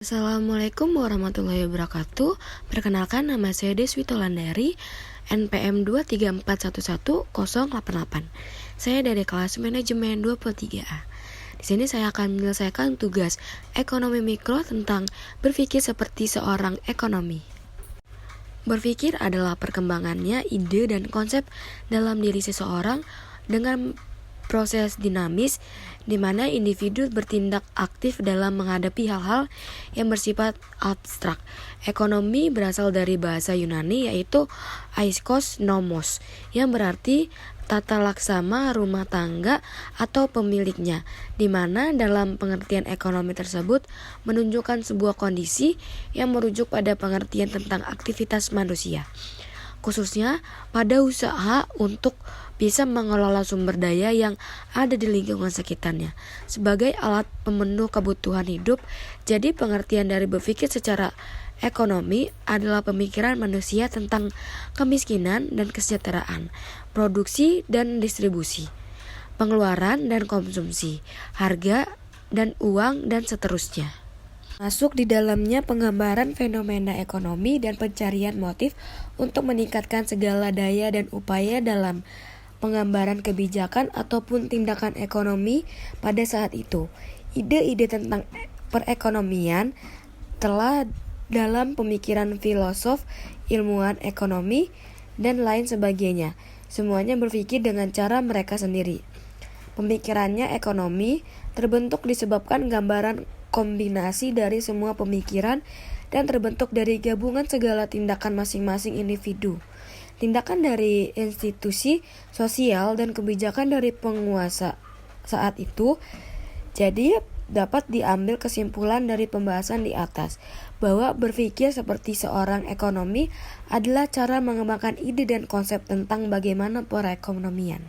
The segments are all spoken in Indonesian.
Assalamualaikum warahmatullahi wabarakatuh. Perkenalkan, nama saya Deswita Landari, NPM 234111088. Saya dari kelas manajemen 23A. Di sini saya akan menyelesaikan tugas ekonomi mikro tentang berpikir seperti seorang ekonomi. Berpikir adalah perkembangannya ide dan konsep dalam diri seseorang dengan proses dinamis di mana individu bertindak aktif dalam menghadapi hal-hal yang bersifat abstrak. Ekonomi berasal dari bahasa Yunani yaitu aikos nomos yang berarti tata laksana rumah tangga atau pemiliknya, di mana dalam pengertian ekonomi tersebut menunjukkan sebuah kondisi yang merujuk pada pengertian tentang aktivitas manusia, khususnya pada usaha untuk bisa mengelola sumber daya yang ada di lingkungan sekitarnya sebagai alat pemenuh kebutuhan hidup. Jadi pengertian dari berpikir secara ekonomi adalah pemikiran manusia tentang kemiskinan dan kesejahteraan, produksi dan distribusi, pengeluaran dan konsumsi, harga dan uang, dan seterusnya. Masuk di dalamnya penggambaran fenomena ekonomi dan pencarian motif untuk meningkatkan segala daya dan upaya dalam penggambaran kebijakan ataupun tindakan ekonomi pada saat itu. Ide-ide tentang perekonomian telah dalam pemikiran filosof, ilmuwan ekonomi, dan lain sebagainya. Semuanya berpikir dengan cara mereka sendiri. Pemikirannya ekonomi terbentuk disebabkan gambaran kombinasi dari semua pemikiran dan terbentuk dari gabungan segala tindakan masing-masing individu, tindakan dari institusi sosial dan kebijakan dari penguasa saat itu. Jadi dapat diambil kesimpulan dari pembahasan di atas bahwa berpikir seperti seorang ekonomi adalah cara mengembangkan ide dan konsep tentang bagaimana perekonomian.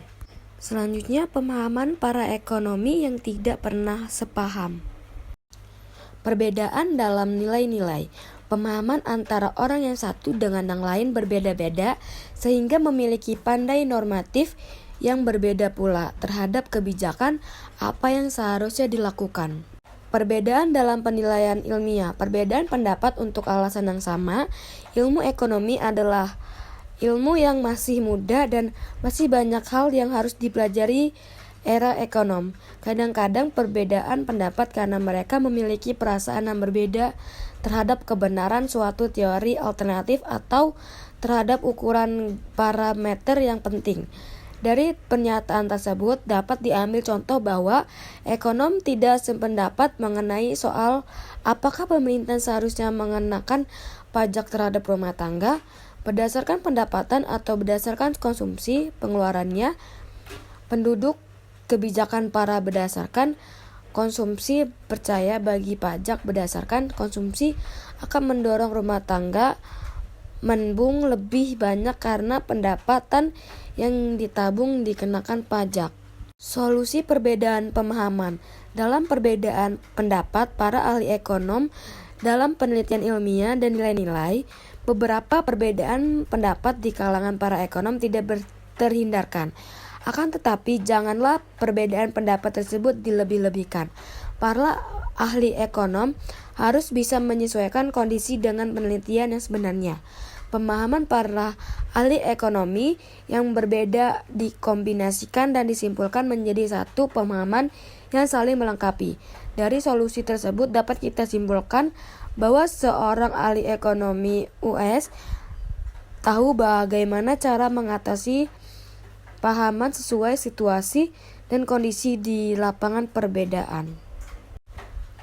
Selanjutnya, pemahaman para ekonomi yang tidak pernah sepaham. Perbedaan dalam nilai-nilai. Pemahaman antara orang yang satu dengan yang lain berbeda-beda sehingga memiliki pandai normatif yang berbeda pula terhadap kebijakan apa yang seharusnya dilakukan. Perbedaan dalam penilaian ilmiah. Perbedaan pendapat untuk alasan yang sama. Ilmu ekonomi adalah ilmu yang masih muda dan masih banyak hal yang harus dipelajari era ekonom. Kadang-kadang perbedaan pendapat karena mereka memiliki perasaan yang berbeda terhadap kebenaran suatu teori alternatif atau terhadap ukuran parameter yang penting. Dari pernyataan tersebut dapat diambil contoh bahwa ekonom tidak sependapat mengenai soal apakah pemerintah seharusnya mengenakan pajak terhadap rumah tangga berdasarkan pendapatan atau berdasarkan konsumsi pengeluarannya penduduk. Kebijakan para berdasarkan konsumsi percaya bagi pajak berdasarkan konsumsi akan mendorong rumah tangga menabung lebih banyak karena pendapatan yang ditabung dikenakan pajak. Solusi perbedaan pemahaman. Dalam perbedaan pendapat para ahli ekonom dalam penelitian ilmiah dan nilai-nilai, beberapa perbedaan pendapat di kalangan para ekonom tidak terhindarkan. Akan tetapi janganlah perbedaan pendapat tersebut dilebih-lebihkan. Para ahli ekonom harus bisa menyesuaikan kondisi dengan penelitian yang sebenarnya. Pemahaman para ahli ekonomi yang berbeda dikombinasikan dan disimpulkan menjadi satu pemahaman yang saling melengkapi. Dari solusi tersebut dapat kita simpulkan bahwa seorang ahli ekonomi US tahu bagaimana cara mengatasi pahaman sesuai situasi dan kondisi di lapangan perbedaan.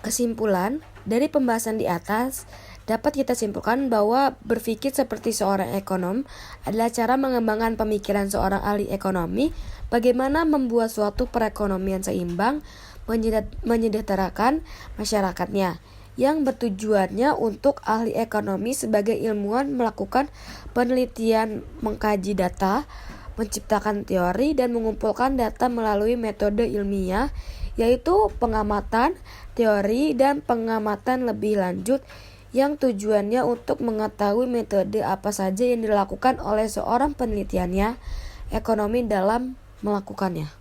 Kesimpulan, dari pembahasan di atas dapat kita simpulkan bahwa berpikir seperti seorang ekonom adalah cara mengembangkan pemikiran seorang ahli ekonomi, bagaimana membuat suatu perekonomian seimbang, menyejahterakan masyarakatnya, yang bertujuannya untuk ahli ekonomi sebagai ilmuwan melakukan penelitian, mengkaji data, menciptakan teori, dan mengumpulkan data melalui metode ilmiah, yaitu pengamatan, teori, dan pengamatan lebih lanjut yang tujuannya untuk mengetahui metode apa saja yang dilakukan oleh seorang penelitiannya ekonomi dalam melakukannya.